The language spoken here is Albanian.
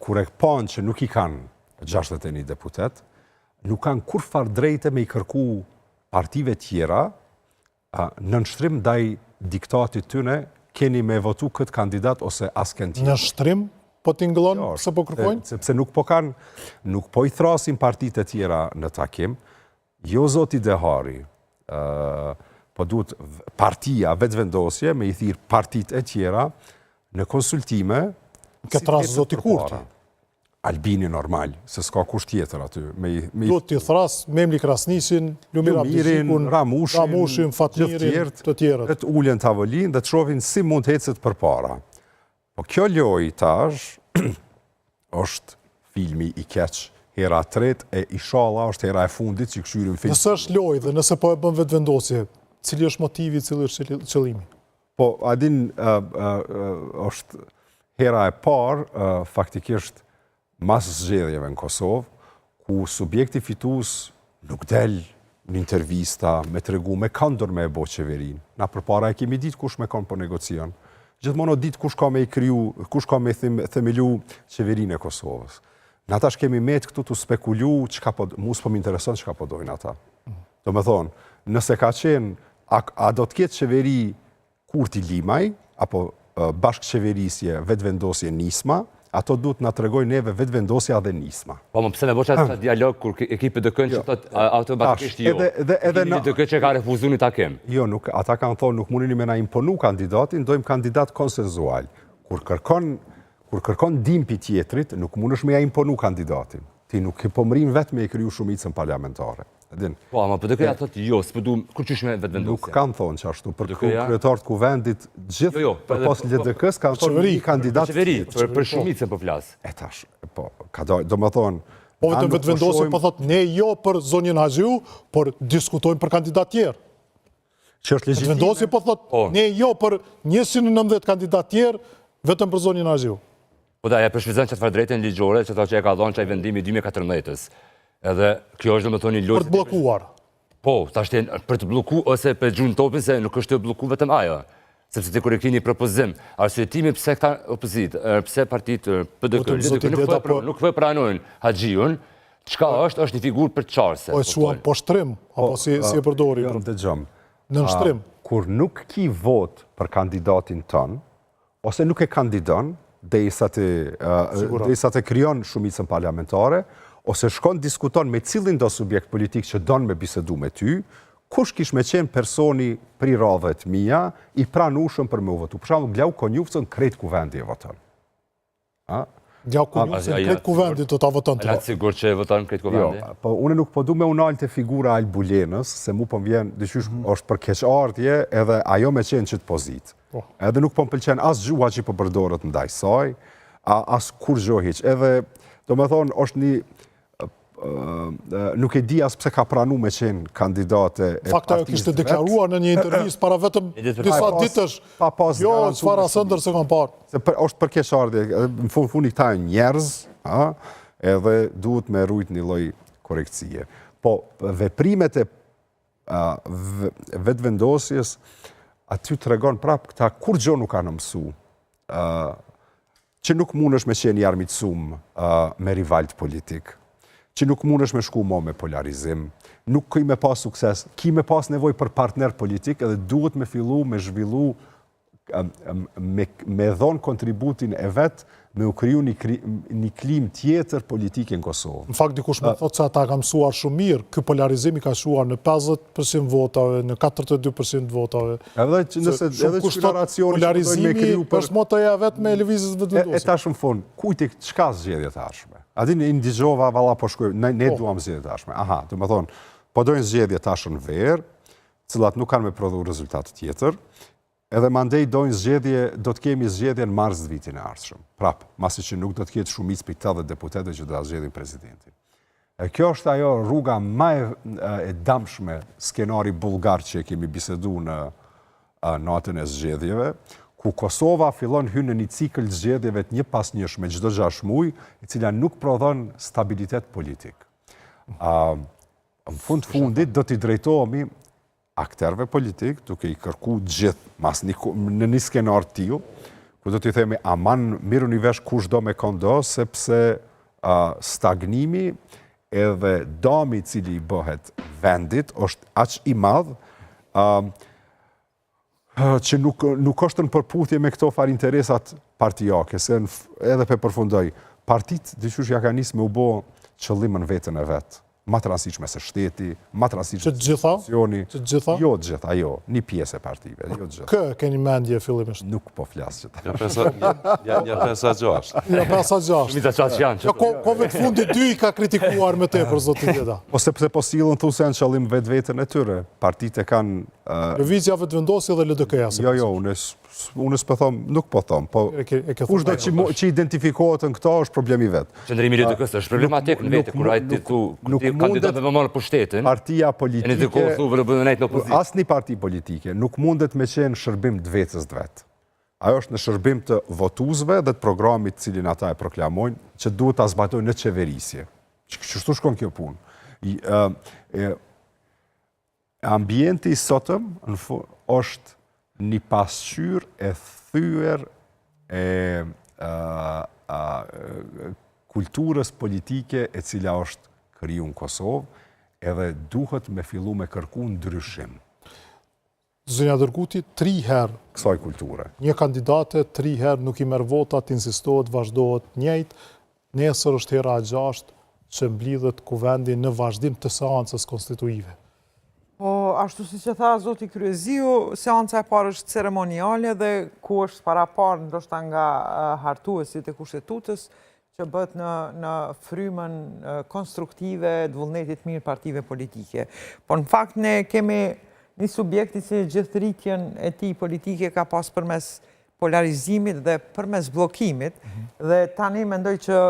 kur e panë që nuk i kanë 61 deputet, nuk kanë kur farë drejte me i kërku partive tjera në nështrim ndaj diktatit tyne, keni me votu këtë kandidat ose asken tjetër. Në nështrim? Po t'ingëllon se po kërkojnë? Sepse nuk po i thrasin partit e tjera në takim, jo zoti Dehari, po duhet partia vetëvendosje me i thirë partit e tjera në konsultime. Këtë ras zoti Kurti? Albini normal, se s'ka kusht tjetër aty. Do t'i thras Memli Krasnisin, Lumir Abdizikun, Ramushin, Fatmirin, të tjerët. Dhe t'ullën tavolin dhe t'shovin si mund hecet për para. Po kjo loj tash është filmi i keq, hera tret e inshallah është hera e fundit që këshyrim film. Nëse është loj dhe nëse po e bën vetëvendosje, cili është motivi, cili është qëllimi? Po, adin është hera e parë, faktikisht mas zgjedhjeve në Kosovë, ku subjekti fitus nuk del në intervista, me të regu, me kandër me e bo qeverin. Na përpara e kemi ditë kush me kanë po negocion. Gjithmonë o ditë kush ka me i kryu, kush ka me themelu qeverin e Kosovës. Në ata kemi met këtu të spekulu, mus po më intereson që ka po dojnë ata. Do me thonë, nëse ka qenë, a do të ketë qeveri Kurti Limaj, apo bashkë qeverisje vetëvendosje Nisma, ato duhet nga të regojnë neve vetëvendosja dhe Nisma. Po më pëse me boqa të dialog kur ekipet dëkën që thot automatikisht jo. Filmi dëkën që ka refuzunit takim. Jo, ata kanë thonë nuk mundini me na imponu kandidatin, dojmë kandidat konsenzual. Kur kërkon dimpi tjetrit, nuk mundesh me ja imponu kandidatin. Ti nuk i pomrin vetë me i kryu shumicën parlamentare. Po, ama për dëkëja thot jo, s'pëdu, kur qysh me vetëvendosja? Nuk kanë thonë që ashtu, për kryetarët kuvendit, gjithë për pos LDK-s kanë thonë një kandidat tjetër. Për shumicën për flasë. E tash, po, do më thonë... Po vetëm vetëvendosje po thotë, ne jo për zonjën Haxhiu, por diskutojmë për kandidat tjerë. Që është legjitime. Vetëvendosje po thotë, ne jo për 190 kandidat tjerë, vetëm për zonjën Haxhiu. Po da, e përshvizën që të farë drejtën ligjore, që ta që e ka dhonë që e vendimi 2014-ës. Edhe kjo është do me thoni lojë... Për të blokuar. Po, ta shten për të bloku ose për gjunë topin se nuk është të bloku vetëm ajo. Sepse të kërë kini propozim, arsyetimi pëse këta opozit, pëse partit PDK nuk vë pranojnë Haxhiun, qka është një figur për qarse. O e shuan po shtrim, apo si e përdori? Në nështrim. Kur nuk ki vot për kandidatin tënë, ose nuk e kandidon, dhe i sa të kryon shumicën parlamentare, ose shkon diskuton me cilin do subjekt politik që donë me bisedu me ty, kush kish me qenë personi pri radhet mija, i pranushëm për me u votu. Për shumë, Glau Konjufcën kretë kuvendi e voton. Glau Konjufcën kretë kuvendi të ta voton të. A latë sigur që e voton kretë kuvendi? Jo, po une nuk po du me unalë të figura Albulenës, se mu po më vjen, dyqysh është për keqardje, edhe ajo me qenë që të pozit. Edhe nuk po më pëlqen as gjua që po përdorët ndaj saj, as kur gjohiq. Edhe, do me thonë, është një nuk e di as pse ka pranu me qenë kandidate e Fakta jo kishte deklaruar në një intervjist para vetëm disa ditësh. Jo, çfarë asëndër se kam parë. Është për keqardje, në fundi këta e njerëz, edhe duhet me rujt një lloj korekcie. Po, veprimet e vetëvendosjes, aty të regon prapë këta kur gjo nuk kanë mësu, që nuk mundesh me qenë i armiqësum me rivalt politik, që nuk mundesh me shku mo me polarizim, nuk ki me pas sukses, ki me pas nevoj për partner politik, edhe duhet me fillu, me zhvillu, me dhonë kontributin e vetë, me u kriju një klim tjetër politike në Kosovë. Në fakt, dikush me thotë se ata ka mësuar shumë mirë, ky polarizimi ka shuar në 50% votave, në 42% votave. Edhe që generacioni polarizimi është motoja vetë me lëvizjes vetëvendosje. E tash në fund, kujti çka zgjedhje të ardhshme? A dini indigjova valla po shkojmë, ne duam zgjedhje të ardhshme. Aha, do të thonë, po dojnë zgjedhje tash në verë, cilat nuk kanë me prodhu rezultat tjetër. Edhe mandej dojnë zgjedhje, do të kemi zgjedhje në mars të vitin e ardhshëm. Prapë, masi që nuk do të ketë shumicë për 80 deputete që do ta zgjedhin presidentin. Kjo është ajo rruga më e damshme, skenari bullgar që kemi bisedu në natën e zgjedhjeve, ku Kosova fillon hyn në një cikël zgjedhjeve të një pas njëshme çdo 6 muaj, e cila nuk prodhon stabilitet politik. Në fundit do t'i drejtohemi akterve politik, duke i kërku gjithë në një skenar t'ju, ku do t'i themi aman mirë një vesh kush do me kondo, sepse stagnimi edhe dami cili i bëhet vendit është aq i madh që nuk është në përputhje me këto far interesat partijake, se edhe pe përfundoj, partit dyqysh ja ka nisë me u bo qëllimën vetën e vetë. Ma të rëndësishme se shteti, ma të rëndësishme se institucioni. Që të gjitha? Jo të gjitha, jo. Një pjesë e partive, jo të gjitha. Kë keni mendje fillimisht? Nuk po flasë që ta. Një 5-6. Një 5-6. Shumica qatë janë. Kove të fundi 2 i ka kritikuar me te për zotin Deda. Po sepse po silën thu se në qëllim vetë vetën e tyre. Partit e kanë... Lëvizja vetë vendosi dhe LDK-ja. Jo, unë s'po thom, nuk po thom, po kush do që identifikohet në këto është problemi vetë. Qëndrimi LDK-s është problematik në vete, kur ajtë tu kandidatët me marë pushtetin, partia e në politike, të kohë thuvë rëbëdhënajt në opozitë. asë një parti politike nuk mundet me qenë shërbim të vetës të vetë. Ajo është në shërbim të votuzve dhe të programit cilin ata e proklamojnë, që duhet ta zbatojnë në qeverisje. Qështu shkon kjo punë? Ambienti i sotëm është një pasqyr e thyer e kulturës politike e cila është kriju në Kosovë, edhe duhet me fillu me kërku ndryshim. Zënja Dërguti, 3 herë Kësaj kulture. një kandidate, 3 herë nuk i merr votat, insistohet, vazhdohet njëjtë. Nesër është hera e 6 që mblidhet kuvendi në vazhdim të seancës konstituive. Po, ashtu si që tha zoti Kryeziu, seanca e parë është ceremoniale dhe ku është para parë ndoshta nga hartuesit e kushtetutës që bët në frymën konstruktive të vullnetit mirë partive politike. Po në fakt ne kemi një subjekti që gjithë rritjen e tij politike ka pas përmes polarizimit dhe përmes bllokimit dhe tani mendoj që